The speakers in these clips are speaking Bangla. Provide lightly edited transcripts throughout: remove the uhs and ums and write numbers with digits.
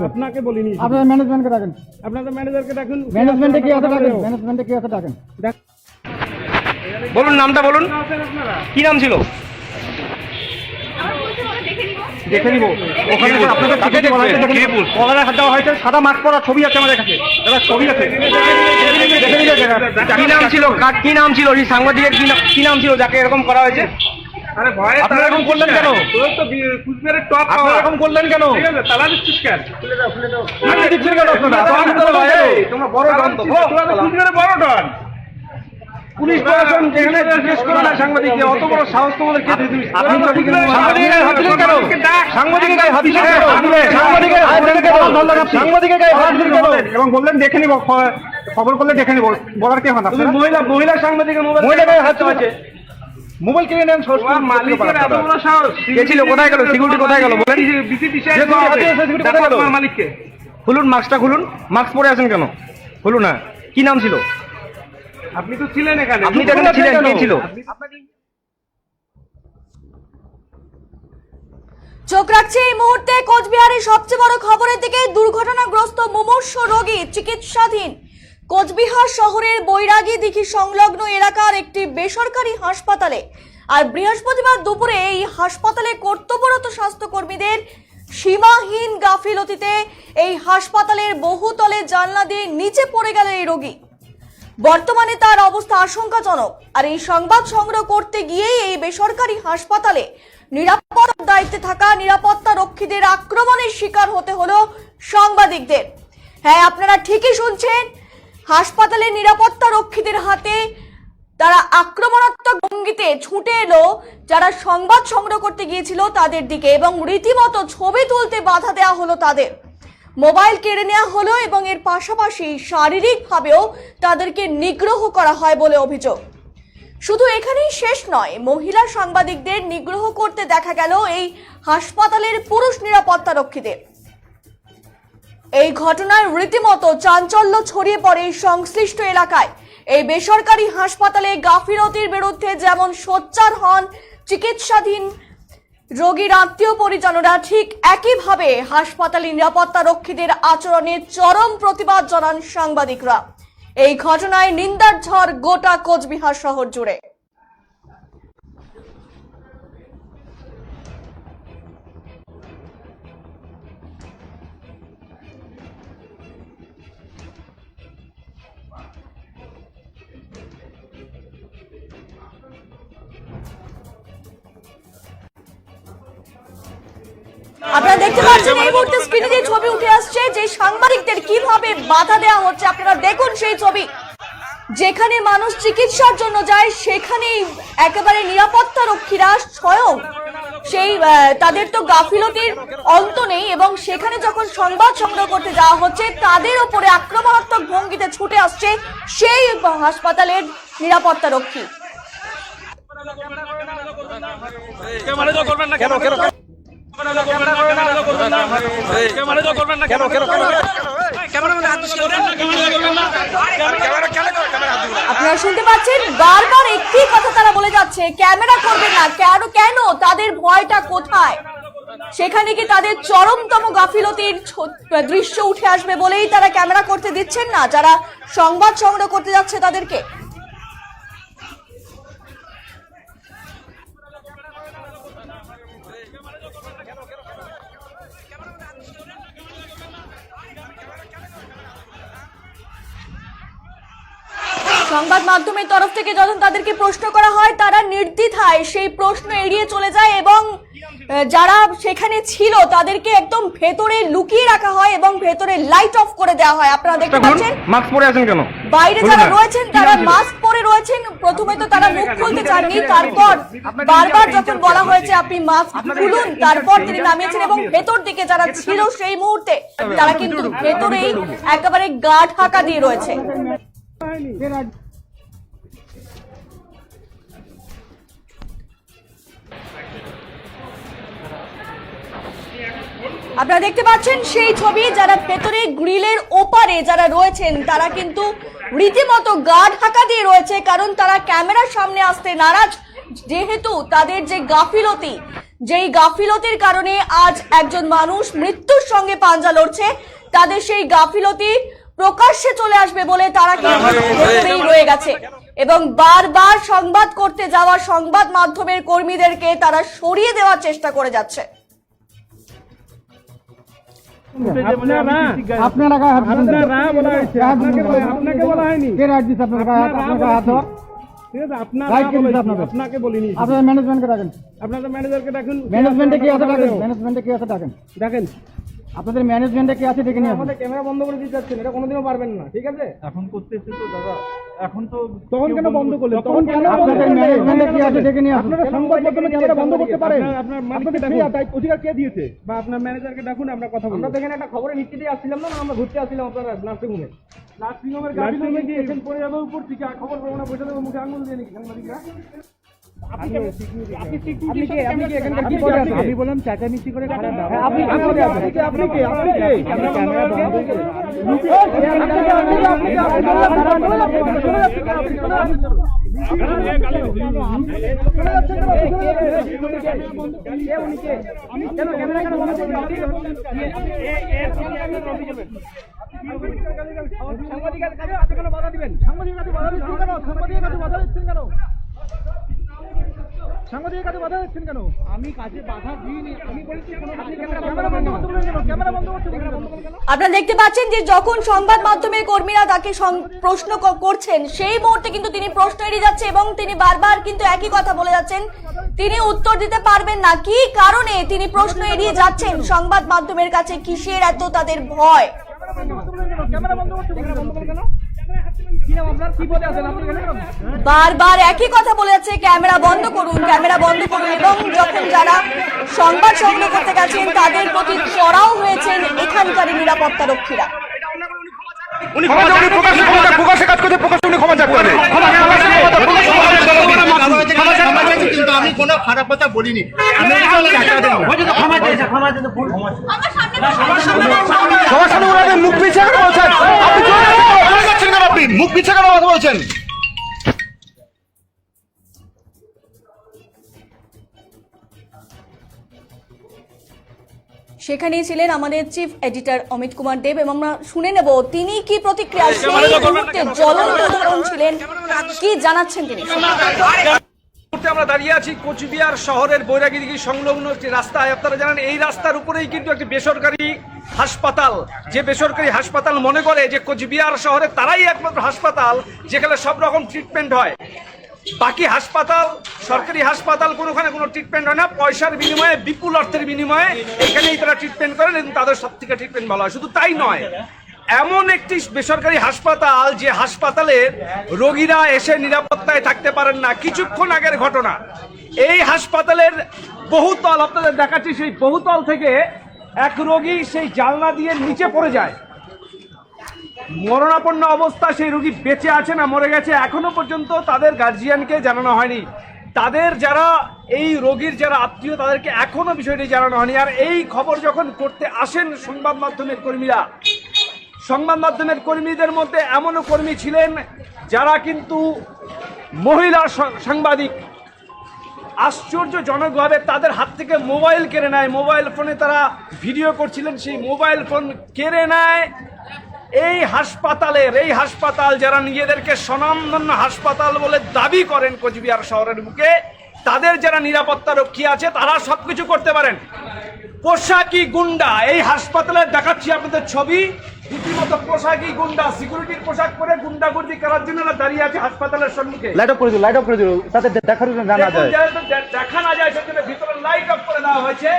আপনাকে বলিনি, আপনার ম্যানেজমেন্টকে ডাকেন, আপনাদের ম্যানেজারকে ডাকুন। ম্যানেজমেন্টে কি আছে ডাকেন, ম্যানেজমেন্টে কি আছে ডাকেন। বলুন নামটা বলুন, কি নাম ছিল? দেখে নিব। ওখানে আপনাদের কলারে হাত দেওয়া হয়েছে, সাদা মাস্ক পরা ছবি আছে আমাদের কাছে, দাদা ছবি আছে। কি নাম ছিল, কি নাম ছিল এই সাংবাদিকের, কি নাম ছিল যাকে এরকম করা হয়েছে? আরে ভয় আপনারা এরকম করলেন কেন? তোর তো কুচবিহারের টপ, আপনারা এরকম করলেন কেন? ঠিক আছে, তালা দিচ্ছিস কেন? খুলে দাও, খুলে দাও। আমি দিচ্ছেন কেন আপনারা? তোমরা বড় ডন তো, তোমরা তো কুচবিহারের বড় ডন। পুলিশ প্রশাসন যেখানে জিজ্ঞেস করে না সাংবাদিককে, অত বড় সাহস তোমাদের কে দিয়েছে? আপনি সাংবাদিকের হাত দিলেন কেন? সাংবাদিকের গায়ে হাত দিলেন কেন? সাংবাদিকের হাত দিলেন কেন? সাংবাদিকের গায়ে হাত দিলেন কেন? এবং বললেন দেখে নিব, খবর করলে দেখে নিব, বলার কে হয় না? মহিলা সাংবাদিকের মোবাইল, মহিলা গায়ে হাত দিয়েছে, মোবাইল কিনে নেন। মালিকের এত বড় সাহস কে ছিল? কোথায় গেল সিকিউরিটি? কোথায় গেল বলেন? বিসিবি সিকিউরিটি কোথায় গেল? মালিককে খুলুন, মাস্কটা খুলুন। মাস্ক পরে আছেন কেন? খুলুন না। কি নাম ছিল? আপনি তো ছিলেন এখানে, আপনি এখানে ছিলেন, কে ছিল? চোখ রাখছে এই মুহূর্তে কোচবিহারের সবচেয়ে বড় খবরের দিকে। দুর্ঘটনাগ্রস্ত মুমূর্ষ রোগী চিকিৎসাধীন কোচবিহার শহরের বৈরাগী দিঘি সংলগ্ন এলাকার একটি বেসরকারি হাসপাতালে। আর বৃহস্পতিবার দুপুরে এই হাসপাতালে কর্তব্যরত স্বাস্থ্যকর্মীদের সীমাহীন গাফিলতিতে এই হাসপাতালের বহুতলে জানলা দিয়ে নিচে পড়ে গেল এই রোগী। বর্তমানে তার অবস্থা আশঙ্কাজনক। আর এই সংবাদ সংগ্রহ করতে গিয়েই এই বেসরকারি হাসপাতালে নিরাপত্তার দায়িত্বে থাকা নিরাপত্তা রক্ষীদের আক্রমণের শিকার হতে হলো সাংবাদিকদের। হ্যাঁ, আপনারা ঠিকই শুনছেন, হাসপাতালের নিরাপত্তা রক্ষীদের হাতে তারা আক্রমণাত্মক ভঙ্গিতে ছুটে এলো যারা সংবাদ সংগ্রহ করতে গিয়েছিল তাদের দিকে, এবং রীতিমতো ছবি তুলতে বাধা দেওয়া হলো তাদের। মোবাইল কেড়ে নেওয়া হলো এবং এর পাশাপাশি শারীরিকভাবেও তাদেরকে নিগ্রহ করা হয় বলে অভিযোগ। শুধু এখানেই শেষ নয়, মহিলা সাংবাদিকদের নিগ্রহ করতে দেখা গেল এই হাসপাতালের পুরুষ নিরাপত্তা রক্ষীদের। এই ঘটনায় রীতিমতো চাঞ্চল্য ছড়িয়ে পড়ে সংশ্লিষ্ট এলাকায়। এই বেসরকারি হাসপাতালে গাফিলতির বিরুদ্ধে যেমন সোচ্চার হন চিকিৎসাধীন রোগীর আত্মীয় পরিজনরা, ঠিক একইভাবে হাসপাতালে নিরাপত্তা রক্ষীদের আচরণে চরম প্রতিবাদ জানান সাংবাদিকরা। এই ঘটনায় নিন্দার ঝড় গোটা কোচবিহার শহর জুড়ে। আপনারা দেখতে পাচ্ছেন এই মুহূর্তে স্ক্রিনে যে ছবি উঠে আসছে, যে সাংবাদিকদের কিভাবে বাধা দেওয়া হচ্ছে, আপনারা দেখুন সেই ছবি। যেখানে মানুষ চিকিৎসার জন্য যায় সেখানেই একেবারে নিরাপত্তা রক্ষীরা স্বয়ং সেই তাদের তো গাফিলতির অন্ত নেই, এবং সেখানে যখন সংবাদ সংগ্রহ করতে যাওয়া হচ্ছে তাদের উপরে আক্রমণাত্মক ভঙ্গিতে ছুটে আসছে সেই হাসপাতালের নিরাপত্তা রক্ষী। আপনারা শুনতে পাচ্ছেন বারবার একটি কথা তারা বলে যাচ্ছে, ক্যামেরা করবেন না। কেন? তাদের ভয়টা কোথায়? সেখানে কি তাদের চরমতম গাফিলতির দৃশ্য উঠে আসবে বলেই তারা ক্যামেরা করতে দিচ্ছেন না যারা সংবাদ সংগ্রহ করতে যাচ্ছে তাদেরকে? সংবাদ মাধ্যমের তরফ থেকে যখন তাদেরকে প্রশ্ন করা হয় তারা নির্দ্বিধায় সেই প্রশ্ন এড়িয়ে চলে যায়, এবং যারা সেখানে ছিল তাদেরকে একদম ভেতরে লুকিয়ে রাখা হয় এবং ভেতরে লাইট অফ করে দেওয়া হয়। আপনারা দেখতে পাচ্ছেন মাস্ক পরে আছেন কেন? বাইরে যারা রয়েছেন তারা মাস্ক পরে রয়েছেন। প্রথমে তো তারা মুখ খুলতে চাননি, তারপর বারবার যখন বলা হয়েছে আপনি মাস্ক খুলুন তারপর তিনি নামিয়েছেন, এবং ভেতর দিকে যারা ছিল সেই মুহূর্তে তারা কিন্তু ভেতরেই একেবারে গা ঢাকা দিয়ে রয়েছে। আপনারা দেখতে পাচ্ছেন সেই ছবি, যারা ভেতরে গ্রিলের ওপারে যারা রয়েছেন তারা কিন্তু রীতিমতো গা ঢাকা দিয়ে রয়েছে, কারণ তারা ক্যামেরার সামনে আসতে নারাজ, যেহেতু তাদের যে গাফিলতি, যেই গাফিলতির কারণে আজ একজন মানুষ মৃত্যুর সঙ্গে পাঞ্জা লড়ছে, তাদের সেই গাফিলতি প্রকাশ্যে চলে আসবে বলে তারা কিন্তু ভেতরেই রয়ে গেছে এবং বারবার সংবাদ করতে যাওয়া সংবাদ মাধ্যমের কর্মীদেরকে তারা সরিয়ে দেওয়ার চেষ্টা করে যাচ্ছে। আপনাকে বলা হয়নি, আপনাকে বলিনি। আপনাদের ম্যানেজমেন্টকে ডাকেন, আপনাদের ম্যানেজারকে ডাকুন। ম্যানেজমেন্টে কি আছে ডাকেন, ম্যানেজমেন্টে কি আছে ডাকেন, ডাকেন। আপনাদের ম্যানেজমেন্টে কি আছে ডেকে নিয়ে আসুন। আমাদের ক্যামেরা বন্ধ করে দিতে যাচ্ছেন, এটা কোনোদিনও পারবেন না, ঠিক আছে? এখন করতেছি তো দাদা, এখন তো তখন কেন বন্ধ করলেন? তখন কেন আপনাদের ম্যানেজমেন্টে কি আছে ডেকে নিয়ে আসুন। আপনারা সংবাদ মাধ্যমে ক্যামেরা বন্ধ করতে পারেন, আপনার মালিককে ডাকুন, তাই অধিকার কে দিয়েছে? বা আপনার ম্যানেজারকে ডাকুন, আমরা কথা বলবো। আমরা দেখেন একটা খবরের ভিত্তিতে আসছিলাম না, আমরা ঘুরতে আসছিলাম আপনার নার্সিং হোমে। নার্সিং হোমের গাড়ি কি পেশেন্ট পড়ে যাবে উপর থেকে, খবর পাবো না, বসে দেবো মুখে আঙুল দিয়ে নাকি সাংবাদিকরা? আমি বললাম চেঁচামেচি করে খারাপ। আপনি সাংবাদিকের কাছে বাধা দিচ্ছেন কেন? আমি কাজে বাধা দিইনি, আমি বলছি ক্যামেরা বন্ধ করতে বলেন কেন? ক্যামেরা বন্ধ করতে বলেন কেন? আপনারা দেখতে পাচ্ছেন যে যখন সংবাদ মাধ্যমের কর্মীরা তাকে প্রশ্ন করছেন, সেই মুহূর্তে কিন্তু তিনি প্রশ্ন এড়িয়ে যাচ্ছে এবং তিনি বারবার কিন্তু একই কথা বলে যাচ্ছেন, তিনি উত্তর দিতে পারবেন না। কি কারণে তিনি প্রশ্ন এড়িয়ে যাচ্ছেন সংবাদ মাধ্যমের কাছে? কিসের এত তাদের ভয়? ক্যামেরা বন্ধ করতে বলেন কেন? বারবার একই কথা বলে যাচ্ছে, ক্যামেরা বন্ধ করুন, ক্যামেরা বন্ধ করুন। এবং যখন যারা সংবাদ সংগ্রহ করতে গেছেন তাদের প্রতি চড়াও হয়েছেন এখানকার নিরাপত্তা রক্ষীরা। আমি কোনো খারাপ কথা বলিনি। মুখ পিছিয়ে কেন বলছেন? আপনি মুখ পিছিয়ে কেন কথা বলছেন? সেখানেই ছিলেন আমাদের চিফ এডিটর অমিত কুমার দেব এবং আমরা শুনে নেব তিনি কি প্রতিক্রিয়া, সেই মুহূর্তে জ্বলন্ত উদাহরণ ছিলেন, কি জানাচ্ছেন তিনি। আমরা দাঁড়িয়ে আছি কোচবিহার শহরের বৈরাগীদিঘি সংলগ্ন যে রাস্তায়। আপনারা জানেন এই রাস্তার উপরেই কিন্তু একটি বেসরকারি হাসপাতাল, যে বেসরকারি হাসপাতাল মনে করে যে কোচবিহার শহরে তারাই একমাত্র হাসপাতাল যেখানে সব রকম ট্রিটমেন্ট হয়। বাকি হাসপাতাল, সরকারি হাসপাতাল কোনোখানে কোনো ট্রিটমেন্ট হয় না, পয়সার বিনিময়ে, বিপুল অর্থের বিনিময়ে এখানেই তারা ট্রিটমেন্ট করেন এবং তাদের সব থেকে ট্রিটমেন্ট ভালো হয়। শুধু তাই নয়, এমন একটি বেসরকারি হাসপাতাল যে হাসপাতালের রোগীরা এসে নিরাপত্তায় থাকতে পারেন না। কিছুক্ষণ আগের ঘটনা, এই হাসপাতালের বহুতল, আপনাদের দেখাচ্ছি, সেই বহুতল থেকে এক রোগী সেই জানলা দিয়ে নিচে পড়ে যায়, মরণাপন্ন অবস্থা। সেই রোগী বেঁচে আছে না মরে গেছে এখনো পর্যন্ত তাদের গার্জিয়ানকে জানানো হয়নি। তাদের যারা এই রোগীর যারা আত্মীয় তাদেরকে এখনো বিষয়টি জানানো হয়নি। আর এই খবর যখন করতে আসেন সংবাদ মাধ্যমের কর্মীরা, সংবাদ মাধ্যমের কর্মীদের মধ্যে এমনও কর্মী ছিলেন যারা কিন্তু মহিলা সাংবাদিক। আশ্চর্যজনকভাবে তাদের হাত থেকে মোবাইল কেড়ে নেয়, মোবাইল ফোনে তারা ভিডিও করছিলেন, সেই মোবাইল ফোন কেড়ে নেয় এই হাসপাতাল যারা নিজেদেরকে স্বনামধন্য হাসপাতাল বলে দাবি করেন কোচবিহার শহরের বুকে, তাদের যারা নিরাপত্তা রক্ষী আছে তারা সবকিছু করতে পারেন। পোশাকি গুন্ডা এই হাসপাতালে দেখাচ্ছি আপনাদের ছবি, রীতিমতো পোশাকি গুন্ডা, সিকিউরিটির পোশাক পরে গুন্ডাগুন্ডি করার জন্য দাঁড়িয়ে আছে হাসপাতালের সম্মুখে। লাইট অফ করে দিল তাতে দেখা না যায় সেজন্য ভিতরে লাইট অফ করে দেওয়া হয়েছে।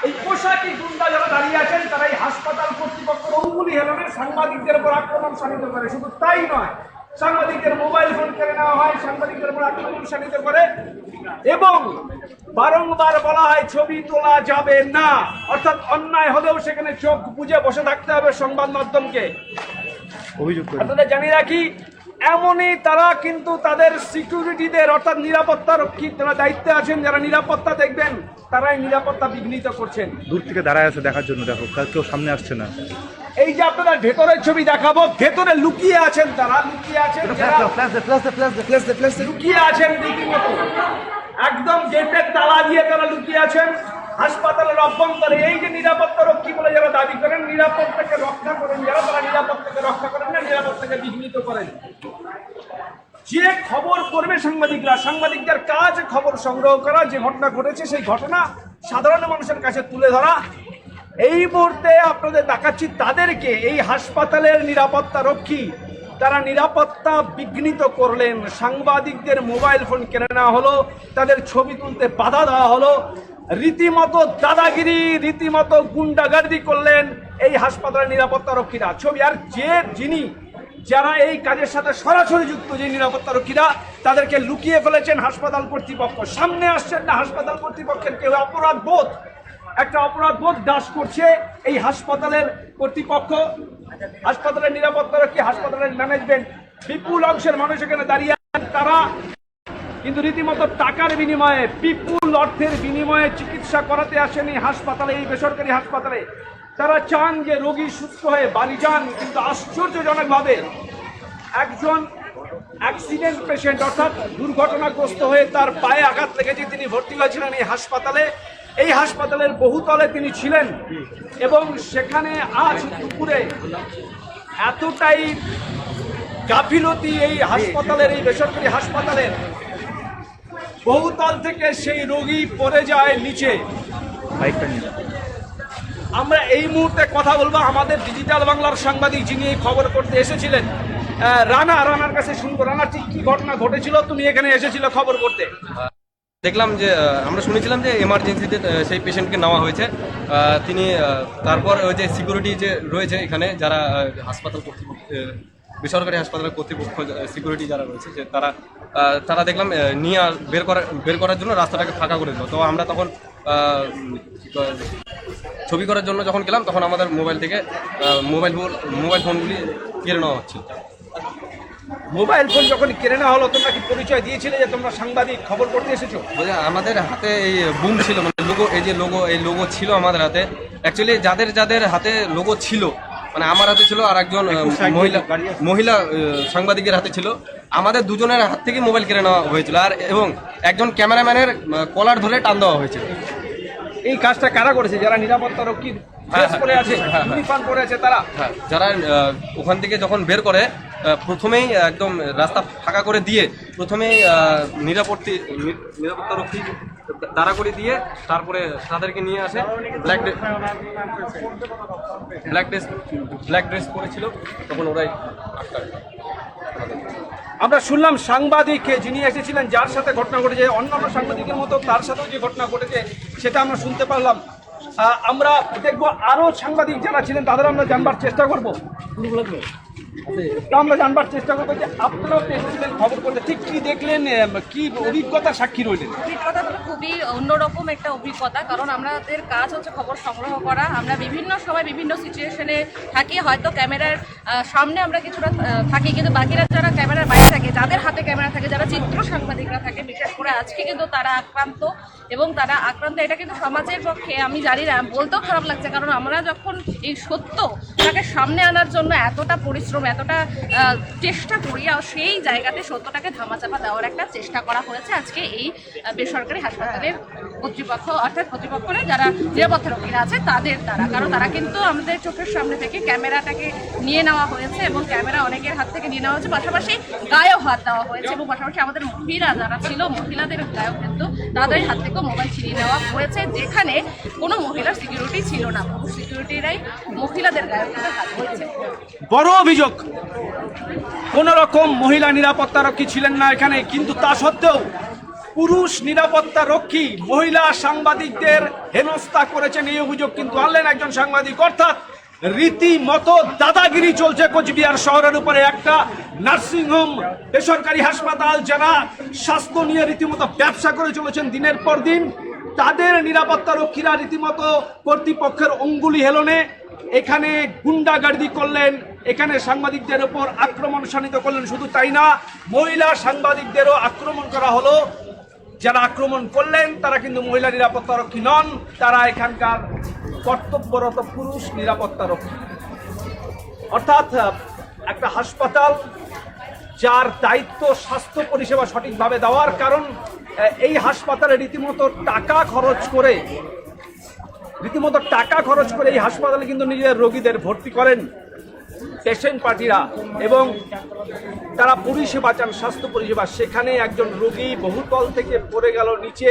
এই পোশাকি গুন্ডা যারা দাঁড়িয়ে আছেন তারা এই হাসপাতাল কর্তৃপক্ষ অঙ্গুলি হেলনের সাংবাদিকদের উপর আক্রমণ সাধিত করে। শুধু তাই নয়, সাংবাদিকদের মোবাইল ফোন কেড়ে নেওয়া হয়, সাংবাদিকদের উপর আক্রমণ সাধিত করে এবং বারংবার বলা হয় ছবি তোলা যাবে না, অর্থাৎ অন্যায় হলেও সেখানে চোখ বুজে বসে থাকতে হবে সংবাদ মাধ্যমকে। আপনাদের জানিয়ে রাখি, এমনই তারা কিন্তু তাদের সিকিউরিটিদের অর্থাৎ নিরাপত্তা রক্ষী যারা দায়িত্বে আছেন, যারা নিরাপত্তা দেখবেন তারাই নিরাপত্তা বিঘ্নিত করছেন। দূর থেকে দাঁড়ায় আছে দেখার জন্য, দেখো কেউ সামনে আসছে না। এই যে আপনারা ভেতরের ছবি দেখাবো, ভেতরে লুকিয়ে আছেন তারা, লুকিয়ে আছেন লুকিয়ে আছেন রীতিমতো, একদম গেটের তালা দিয়ে তারা লুকিয়ে আছেন হাসপাতালের অভ্যন্তরে। এই যে নিরাপত্তা রক্ষী বলে যারা দাবি করেন, নিরাপত্তাকে রক্ষা করেন যারা, তারা নিরাপত্তাকে রক্ষা করেন না, নিরাপত্তাকে বিঘ্নিত করেন। যে খবর করবে সাংবাদিকরা, সাংবাদিকদের কাজ খবর সংগ্রহ করা, যে ঘটনা ঘটেছে সেই ঘটনা সাধারণ মানুষের কাছে তুলে ধরা। এই মুহূর্তে আপনাদের দেখাচ্ছি তাদেরকে, এই হাসপাতালের নিরাপত্তা রক্ষী তারা নিরাপত্তা বিঘ্নিত করলেন। সাংবাদিকদের মোবাইল ফোন কেড়ে নেওয়া হলো, তাদের ছবি তুলতে বাধা দেওয়া হলো, রীতিমতো দাদাগিরি, রীতিমতো গুন্ডাগার্দি করলেন এই হাসপাতালের নিরাপত্তা রক্ষীরা। ছবি আর যিনি যারা এই কাজের সাথে সরাসরি যুক্ত, যে নিরাপত্তা রক্ষীরা, তাদেরকে লুকিয়ে ফেলেছেন হাসপাতাল কর্তৃপক্ষ। সামনে আসছেন না হাসপাতাল কর্তৃপক্ষের কেউ, একটা অপরাধ বোধ দাস করছে এই হাসপাতালের কর্তৃপক্ষ, হাসপাতালের নিরাপত্তা রক্ষী, হাসপাতালের ম্যানেজমেন্ট। বিপুল অংশের মানুষ এখানে দাঁড়িয়ে আছেন, তারা কিন্তু রীতিমতো টাকার বিনিময়ে, বিপুল অর্থের বিনিময়ে চিকিৎসা করাতে আসেন এই হাসপাতালে, এই বেসরকারি হাসপাতালে। তারা চান যে রোগী সুস্থ হয়ে বাড়ি যান, কিন্তু আশ্চর্যজনকভাবে একজন অ্যাক্সিডেন্ট পেশেন্ট, অর্থাৎ দুর্ঘটনাগ্রস্ত হয়ে তার পায়ে আঘাত লেগেছে, তিনি ভর্তি হয়েছিলেন এই হাসপাতালে। এই হাসপাতালের বহুতলে তিনি ছিলেন এবং সেখানে আজ দুপুরে এতটাই গাফিলতি এই হাসপাতালের, এই বেসরকারি হাসপাতালের, বহুতল থেকে সেই রোগী পড়ে যায় নিচে। আমরা এই মুহূর্তে কথা বলবো আমাদের ডিজিটাল বাংলার সাংবাদিক যিনি এই খবর করতে এসেছিলেন, রানার কাছে শুনবো। রানা, ঠিক কি ঘটনা ঘটেছিল? তুমি এখানে এসেছিল খবর করতে। দেখলাম যে আমরা শুনেছিলাম যে এমার্জেন্সিতে সেই পেশেন্টকে নেওয়া হয়েছে। তিনি তারপর ওই যে সিকিউরিটি যে রয়েছে এখানে, যারা হাসপাতাল কর্তৃপক্ষ, বেসরকারি হাসপাতালের কর্তৃপক্ষ সিকিউরিটি যারা রয়েছে, যে তারা দেখলাম নিয়ে বের করার জন্য রাস্তাটাকে ফাঁকা করে দিল। তো আমরা তখন ছবি করার জন্য যখন গেলাম, তখন আমাদের মোবাইল থেকে মোবাইল ফোনগুলি কেড়ে নেওয়া হচ্ছে। মোবাইল ফোন যখন কেড়ে নেওয়া হলো, তোমরা কি পরিচয় দিয়েছিলে যে তোমরা সাংবাদিক খবর করতে এসেছো? আমাদের হাতে এই বুম ছিল, মানে লোগো, এই লোগো ছিল আমাদের হাতে। অ্যাকচুয়ালি যাদের হাতে লোগো ছিল, মানে আমার হাতে ছিল আর একজন মহিলা সাংবাদিকের হাতে ছিল, আমাদের দুজনের হাত থেকে মোবাইল কেড়ে নেওয়া হয়েছিল। আর এবং একজন ক্যামেরাম্যানের কলার ধরে টান দেওয়া হয়েছিল। এই কাজটা কারা করেছে? যারা নিরাপত্তা রক্ষীর ড্রেস পরে আছে, ইউনিফর্ম পরে আছে তারা? যারা ওখান থেকে যখন বের করে, প্রথমেই একদম রাস্তা ফাঁকা করে দিয়ে, প্রথমেই নিরাপত্তা রক্ষী দাঁড়া করে দিয়ে, তারপরে তাদেরকে নিয়ে আসে। ব্ল্যাক ড্রেস পরেছিল, তখন ওরাই আটকায়। আমরা শুনলাম সাংবাদিক যিনি এসেছিলেন, যার সাথে ঘটনা ঘটেছে, অন্যান্য সাংবাদিকের মতো তার সাথেও যে ঘটনা ঘটেছে সেটা আমরা শুনতে পারলাম। আমরা দেখবো আরো সাংবাদিক যারা ছিলেন, তাদের আমরা জানবার চেষ্টা করবো। আমরা জানবার চেষ্টা করবো যে আপনারাও এসেছিলেন খবর করতে, ঠিক কি দেখলেন, কি অভিজ্ঞতা সাক্ষী রইলেন? অভিজ্ঞতা তো খুবই অন্যরকম একটা অভিজ্ঞতা, কারণ আমাদের কাজ হচ্ছে খবর সংগ্রহ করা। আমরা বিভিন্ন সময় বিভিন্ন সিচুয়েশনে থাকি, হয়তো ক্যামেরার সামনে আমরা কিছুটা থাকি, কিন্তু বাকিরা যারা ক্যামেরার বাইরে থাকে, যাদের হাতে ক্যামেরা থাকে, যারা চিত্র সাংবাদিকরা থাকে, বিশেষ করে আজকে কিন্তু তারা আক্রান্ত। এবং তারা আক্রান্ত, এটা কিন্তু সমাজের পক্ষে, আমি জানি না, বলতেও খারাপ লাগছে, কারণ আমরা যখন এই সত্যটাকে সামনে আনার জন্য এতটা পরিশ্রম, এতটা চেষ্টা করি, আর সেই জায়গাতে সত্যটাকে ধামাচাপা দেওয়ার একটা চেষ্টা করা হয়েছে আজকে এই বেসরকারি হাসপাতালের কর্তৃপক্ষ, অর্থাৎ কর্তৃপক্ষ না, যারা নিরাপত্তা রক্ষীরা আছে তাদের দ্বারা। কারণ তারা কিন্তু আমাদের চোখের সামনে থেকে ক্যামেরাটাকে নিয়ে নেওয়া হয়েছে এবং ক্যামেরা অনেকের হাত থেকে নিয়ে নেওয়া হয়েছে, পাশাপাশি গায়েও হাত দেওয়া হয়েছে, এবং পাশাপাশি আমাদের মহিলা যারা ছিল, মহিলাদের গায়েও কিন্তু তাদের হাত থেকেও মোবাইল ছিনিয়ে নেওয়া হয়েছে, যেখানে কোনো মহিলার সিকিউরিটি ছিল না, পুরুষ সিকিউরিটিরাই মহিলাদের গায়েও কিন্তু হাত দিয়েছে। বড় অভিযোগ, কোন রকম মহিলা নিরাপত্তা রক্ষী ছিলেন না এখানে, কিন্তু তা সত্ত্বেও পুরুষ নিরাপত্তা রক্ষী মহিলা সাংবাদিকদের হেনস্থা করেছেন, এই অভিযোগ কিন্তু আনলেন একজন সাংবাদিক। অর্থাৎ রীতিমতো দাদাগিরি চলছে কোচবিহার শহরের উপরে। একটা নার্সিংহোম, বেসরকারি হাসপাতাল, যারা স্বাস্থ্য নিয়ে রীতিমতো ব্যবসা করে চলেছেন দিনের পর দিন, তাদের নিরাপত্তা রক্ষীরা রীতিমতো কর্তৃপক্ষের অঙ্গুলি হেলনে এখানে গুন্ডাগার্দি করলেন, এখানে সাংবাদিকদের উপর আক্রমণ শানিত করলেন। শুধু তাই না, মহিলা সাংবাদিকদেরও আক্রমণ করা হলো। যারা আক্রমণ করলেন তারা কিন্তু মহিলা নিরাপত্তারক্ষী নন, তারা এখানকার কর্তব্যরত পুরুষ নিরাপত্তারক্ষী। অর্থাৎ একটা হাসপাতাল যার দায়িত্ব স্বাস্থ্য পরিষেবা সঠিকভাবে দেওয়ার, কারণ এই হাসপাতালে রীতিমতো টাকা খরচ করে এই হাসপাতালে কিন্তু নিজের রোগীদের ভর্তি করেন পেশেন্ট পার্টিরা, এবং তারা পরিষেবা চান, স্বাস্থ্য পরিষেবা। সেখানে একজন রোগী বহুতল থেকে পড়ে গেল নিচে,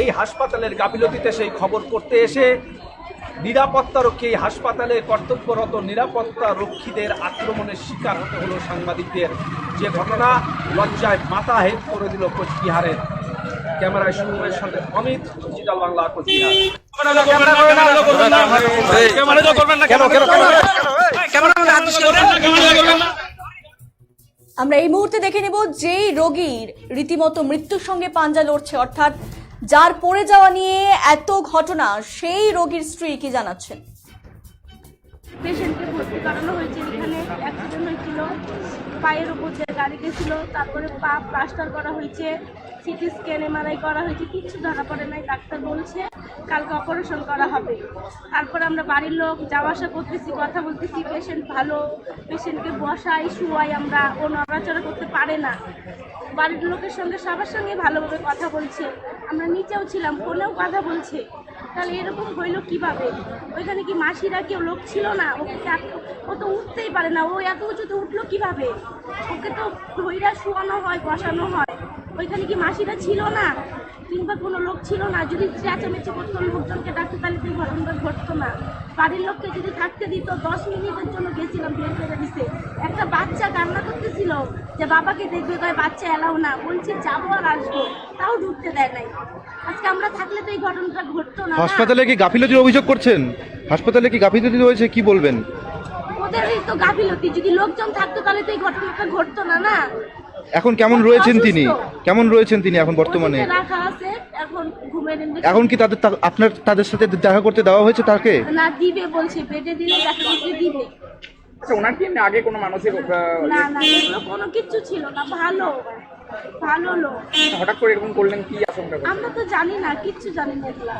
এই হাসপাতালের গাফিলতিতে সেই খবর করতে এসে নিরাপত্তারক্ষী, এই হাসপাতালে কর্তব্যরত নিরাপত্তা রক্ষীদের আক্রমণের শিকার হতে হলো সাংবাদিকদের, যে ঘটনা লজ্জায় মাথা হেট করে দিল কোচবিহারের। ক্যামেরায় শুভমের সাথে অমিত, ডিজিটাল বাংলা, কোচবিহার। আমরা এই মুহূর্তে দেখে নেব যেই রোগীর রীতিমতো মৃত্যুর সঙ্গে পাঞ্জা লড়ছে, অর্থাৎ যার পড়ে যাওয়া নিয়ে এত ঘটনা, সেই রোগীর স্ত্রী কি জানাচ্ছেন। পেশেন্টকে ভর্তি করানো হয়েছে, এখানে অ্যাক্সিডেন্ট হয়েছিল, পায়ের উপর দিয়ে গাড়ি গেছিল, তারপরে পা প্লাস্টার করা হয়েছে, সিটি স্ক্যান এমআরআই করা হয়েছে, কিচ্ছু ধরা পড়ে নাই। ডাক্তার বলছে কালকে অপারেশন করা হবে। তারপরে আমরা বাড়ির লোক যাওয়া আসা করতেছি, কথা বলতেছি, পেশেন্ট ভালো, পেশেন্টকে বসাই শুয়াই আমরা, ও নড়াচড়া করতে পারে না। বাড়ির লোকের সঙ্গে সবার সঙ্গে ভালোভাবে কথা বলছে, আমরা নিচেও ছিলাম, ফোনেও কথা বলছে। তাহলে এরকম হইলো কিভাবে? ওইখানে কি মাসিরা কেউ লোক ছিল না? ও তো উঠতেই পারে না, ও এত উঁচুতে উঠলো কিভাবে? ওকে তো ধইরা শুয়ানো হয়, বসানো হয়। ওইখানে কি মাসিরা ছিল না, কিংবা কোনো লোক ছিল না? যদি চেঁচামেচি করতো, লোকজনকে ডাকতো, তাহলে তো ঘটনাটা ঘটতো না। বাড়ির লোককে যদি থাকতে দিত, 10 মিনিটের জন্য গেছিলাম, বের করে দিছে। একটা বাচ্চা কান্না করতেছিল যে বাবাকে দেখবে, কয় বাচ্চা এলাও না, বলছি যাবো আর আসবো, তাও ঢুকতে দেয় নাই। আজকে আমরা থাকলে তো এই ঘটনাটা ঘটতো না। হাসপাতালে কি গাফিলতির অভিযোগ করছেন? হাসপাতালে কি গাফিলতি হয়েছে, কি বলবেন? ওদেরই তো গাফিলতি, যদি লোকজন থাকতো তাহলে তো এই ঘটনাটা ঘটতো না। না এখন কেমন রয়েছেন তিনি? কেমন রয়েছেন তিনি এখন বর্তমানে? রাখা আছে, এখন ঘুমের এখন কি আপনার তাদের সাথে দেখা করতে দেওয়া হয়েছে তাকে? না, দিবে বলছে, বেডে দিলে দেখা করতে দিবে। আচ্ছা, ওনার কি এমনি আগে কোনো মানসিক না না, এগুলো কোনো কিচ্ছু ছিল না, ভালো ভালো লোক। হঠাৎ করে এরকম করলেন, কি আশঙ্কা করলেন? আমরা তো জানি না, কিচ্ছু জানি না এগুলা।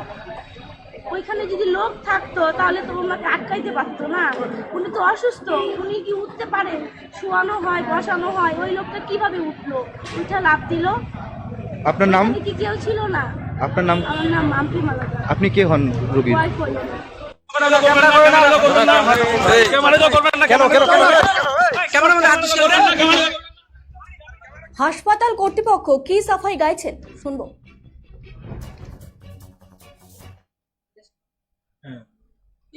ওইখানে যদি লোক থাকতো তাহলে তো ওনাকে আটকাইতে পারতো না। উনি তো অসুস্থ, উনি কি উঠতে পারেন? শোয়ানো হয়, বসানো হয়, ওই লোকটা কিভাবে উঠলো? উঠে লাফ দিল। আপনার নাম কি কেউ ছিল না? আপনার নাম? আমার নাম আম্পি মালাকা। আপনি কে হন রোগীর? ওয়াইফ হইল না। হাসপাতাল কর্তৃপক্ষ কি সাফাই গাইছেন, শুনবো।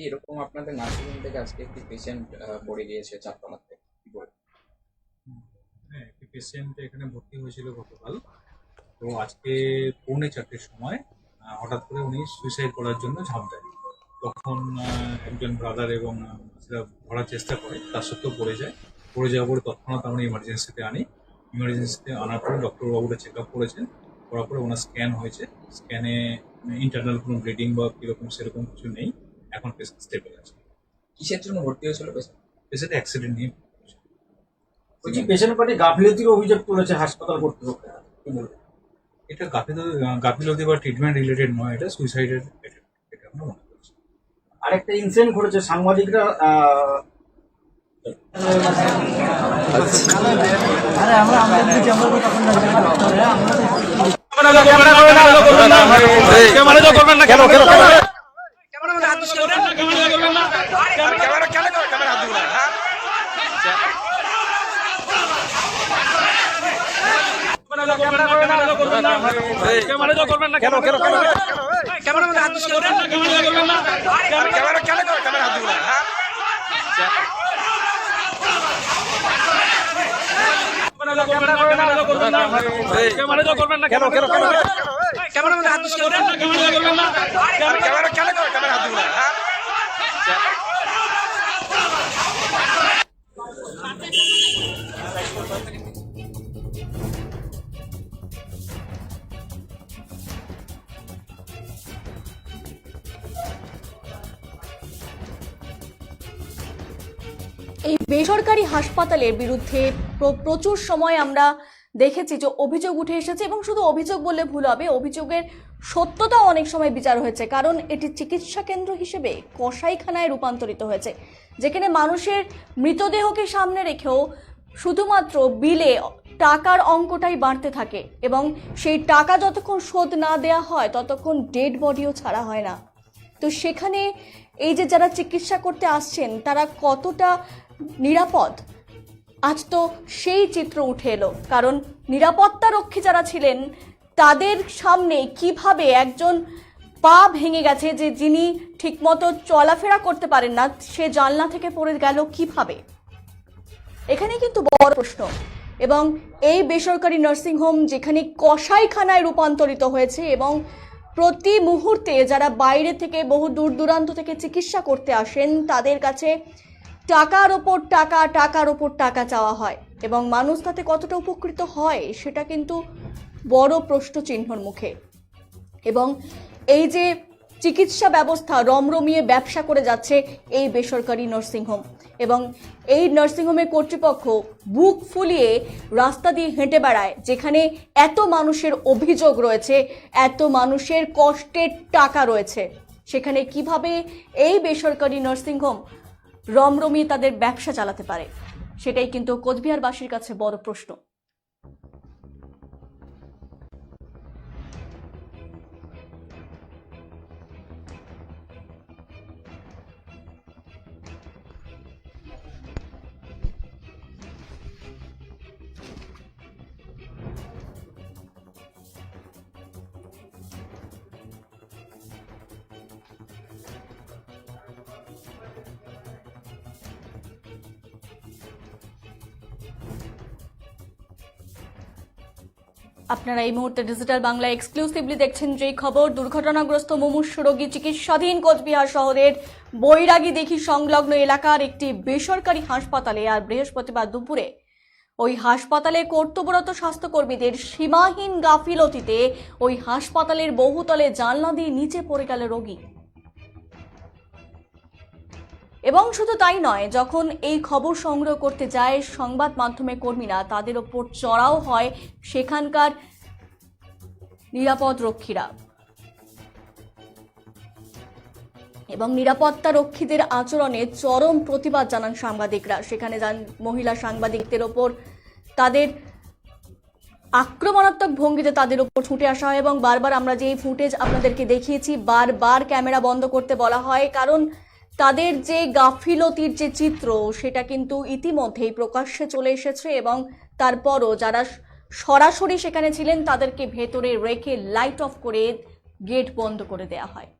এরকম আপনাদের নার্সিংহোম থেকে আজকে একটি পেশেন্ট পড়ে গিয়েছে চারতলাতে, কি বলবেন? হ্যাঁ, একটি পেশেন্ট এখানে ভর্তি হয়েছিল গতকাল। তো আজকে 4:45-র সময় হঠাৎ করে উনি সুইসাইড করার জন্য ঝাঁপ দেয়। তখন একজন ব্রাদার এবং সেটা ধরার চেষ্টা করে, তার সত্ত্বেও পড়ে যাওয়ার পরে তৎক্ষণাৎ আমরা ইমার্জেন্সিতে আনি। ইমার্জেন্সিতে আনার পরে ডক্টরবাবুরা চেক আপ করেছেন, করার পরে ওনার স্ক্যান হয়েছে। স্ক্যানে ইন্টারনাল কোনো ব্লিডিং বা কীরকম সেরকম কিছু নেই, এখন পেশেন্ট স্টেবল আছে। কিসের জন্য ভর্তি হয়েছিল পেশেন্ট? পেশেন্ট অ্যাক্সিডেন্ট নিয়ে। বলছি, পেশেন্ট পার্টি গাফিলতির অভিযোগ তুলেছে হাসপাতাল কর্তৃপক্ষ, কি বলবেন? এটা গাফিলতি বা ট্রিটমেন্ট রিলেটেড নয়, এটা সুইসাইডের এটা আমরা মনে করছি। আরেকটা ইনসিডেন্ট ঘটেছে, সাংবাদিকরা এই বেসরকারি হাসপাতালের বিরুদ্ধে প্রচুর সময় আমরা দেখেছি যে অভিযোগ উঠে এসেছে, এবং শুধু অভিযোগ বললে ভুল হবে, অভিযোগের সত্যতা অনেক সময় বিচার হয়েছে, কারণ এটি চিকিৎসা কেন্দ্র হিসেবে কসাইখানায় রূপান্তরিত হয়েছে, যেখানে মানুষের মৃতদেহকে সামনে রেখেও শুধুমাত্র বিলে টাকার অঙ্কটাই বাড়তে থাকে, এবং সেই টাকা যতক্ষণ শোধ না দেয়া হয় ততক্ষণ ডেড বডিও ছাড়া হয় না। তো সেখানে এই যে যারা চিকিৎসা করতে আসছেন তারা কতটা নিরাপদ, আজ তো সেই চিত্র উঠে এলো। কারণ নিরাপত্তা রক্ষী যারা ছিলেন তাদের সামনে কিভাবে একজন পা ভেঙে গেছে, যে যিনি ঠিকমতো চলাফেরা করতে পারেন না, সে জানলা থেকে পড়ে গেল কিভাবে, এখানে কিন্তু বড় প্রশ্ন। এবং এই বেসরকারি নার্সিংহোম যেখানে কসাইখানায় রূপান্তরিত হয়েছে, এবং প্রতি মুহূর্তে যারা বাইরে থেকে বহু দূর দূরান্ত থেকে চিকিৎসা করতে আসেন তাদের কাছে টাকার ওপর টাকা, টাকার ওপর টাকা চাওয়া হয়, এবং মানুষ তাতে কতটা উপকৃত হয় সেটা কিন্তু বড় প্রশ্ন চিহ্নর মুখে। এবং এই যে চিকিৎসা ব্যবস্থা রমরমিয়ে ব্যবসা করে যাচ্ছে এই বেসরকারি নার্সিংহোম, এবং এই নার্সিংহোমের কর্তৃপক্ষ বুক ফুলিয়ে রাস্তা দিয়ে হেঁটে বেড়ায়, যেখানে এত মানুষের অভিযোগ রয়েছে, এত মানুষের কষ্টের টাকা রয়েছে, সেখানে কিভাবে এই বেসরকারি নার্সিংহোম রমরমিয়ে তাদের ব্যবসা চালাতে পারে, সেটাই কিন্তু কোচবিহারবাসীর কাছে বড় প্রশ্ন। আপনারা এই মুহূর্তে ডিজিটাল বাংলা এক্সক্লুসিভলি দেখছেন যেই খবর, দুর্ঘটনাগ্রস্ত মুমূর্ষু রোগী চিকিৎসাধীন কোচবিহার শহরের বৈরাগী দিঘি সংলগ্ন এলাকার একটি বেসরকারি হাসপাতালে। আর বৃহস্পতিবার দুপুরে ওই হাসপাতালে কর্তব্যরত স্বাস্থ্যকর্মীদের সীমাহীন গাফিলতিতে ওই হাসপাতালের বহুতলে জানলা দিয়ে নিচে পড়ে গেল রোগী। এবং শুধু তাই নয়, যখন এই খবর সংগ্রহ করতে যায় সংবাদ মাধ্যমের কর্মীরা, তাদের ওপর চড়াও হয় সেখানকার নিরাপদ রক্ষীরা, এবং নিরাপত্তা রক্ষীদের আচরণে চরম প্রতিবাদ জানান সাংবাদিকরা। সেখানে যান মহিলা সাংবাদিকদের ওপর তাদের আক্রমণাত্মক ভঙ্গিতে তাদের উপর ছুটে আসা হয়, এবং বারবার আমরা যে ফুটেজ আপনাদেরকে দেখিয়েছি, বারবার ক্যামেরা বন্ধ করতে বলা হয়, কারণ তাদের যে গাফিলতির যে চিত্র সেটা কিন্তু ইতিমধ্যেই প্রকাশ্যে চলে এসেছে। এবং তারপরও যারা সরাসরি সেখানে ছিলেন তাদেরকে ভেতরে রেখে লাইট অফ করে গেট বন্ধ করে দেওয়া হয়।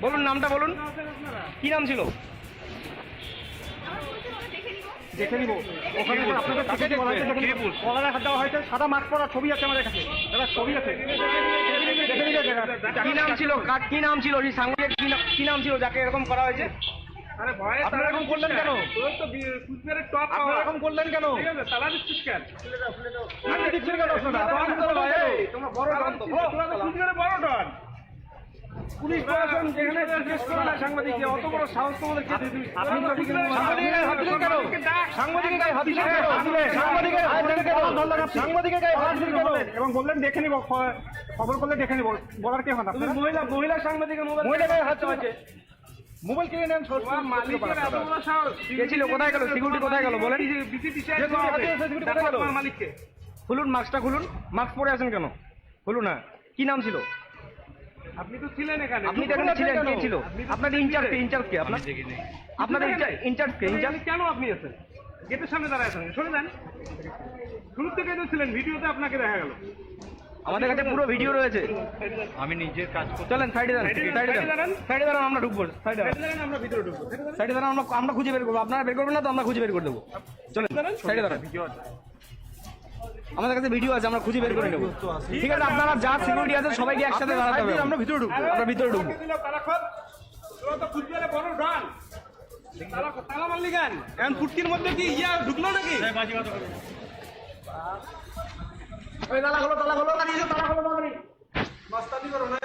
বলুন, নামটা বলুন, কি নাম ছিল? দেখে নিব। ওখানে আপনাদের টিকিটে বলা হয়েছে দেখে নিব। কলারে হাত দেওয়া হয়েছে, সাদা মাস্ক পরা ছবি আছে আমাদের কাছে, দাদা ছবি আছে, দেখে নিব। কি নাম ছিল, কি নাম ছিল এই সাংবাদিক, কি নাম ছিল যাকে এরকম করা হয়েছে? আরে ভয়, আপনারা এরকম করলেন কেন? তোর তো কুচবিহারের টপ, আপনারা এরকম করলেন কেন? ঠিক আছে, তালা দিচ্ছিস কেন? খুলে দাও, খুলে দাও। আমি দিচ্ছি কেন আপনারা? তোমরা বড় ডন তো, তোমরা তো কুচবিহারের বড় ডন। পুলিশ প্রশাসন যেখানে জিজ্ঞেস করে না সাংবাদিককে, অত বড় সাহস তোমাদের কে দিয়েছে? আপনি সাংবাদিকের হাত দিলেন কেন? সাংবাদিকের গায়ে হাত দিলেন কেন? সাংবাদিকের হাত দিলেন কেন? সাংবাদিকের গায়ে হাত দিলেন কেন? এবং বললেন দেখে নিব, খবর করলে দেখে নিব, বলার কে হন আপনারা? মহিলা সাংবাদিকের মহিলা গায়ে হাত চালাচ্ছে, মোবাইল কিনে নেন। মালিকের এত বড় সাহস, কে ছিল? কোথায় গেল সিকিউরিটি? কোথায় গেল বলেন? বিজেপি চাই কোথায় গেল? মালিককে খুলুন, মাস্কটা খুলুন। মাস্ক পরে আছেন কেন? খুলুন না। কি নাম ছিল? আপনি তো ছিলেন এখানে, আপনি তো এখানে ছিলেন। কে ছিল আপনাদের ইনচার্জ? কে আপনার? আপনাদের ইনচার্জ কে? ইনচার্জ কেন আপনি আছেন? গেটের সামনে দাঁড়ায় আছেন, সরে যান। শুরু থেকে তো ছিলেন, ভিডিওতে আপনাকে দেখা গেল। আমাদের কাছে পুরো ভিডিও রয়েছে। আমি নিজের কাজ করতে। চলেন সাইডে দাঁড়ান, সাইডে দাঁড়ান, আমরা ঢুকবো। সাইডে দাঁড়ান, আমরা ভিতরে ঢুকবো। সাইডে দাঁড়ান, আমরা খুঁজে বের করবো। আপনারা বের করবেন না তো আমরা খুঁজে বের করে দেবো। চলেন সাইডে দাঁড়ান, আমাদের কাছে ভিডিও আছে, আমরা খুঁজে বের করে নেবো। ঠিক আছে, আপনারা যা সিকিউরিটি আছে সবাইকে একসাথে দাঁড়াতে হবে। আমরা ভিতরে ঢুকবো, আমরা ভিতরে ঢুকবো। তোরা তো কুচবিহারে বড় ডান তালা মারলি কেন এখন ফুটকির মধ্যে কি ইয়া ঢুকলো নাকি ওই তালা খোলো তালা খোলো তালা খোলো মাস্তানি করো না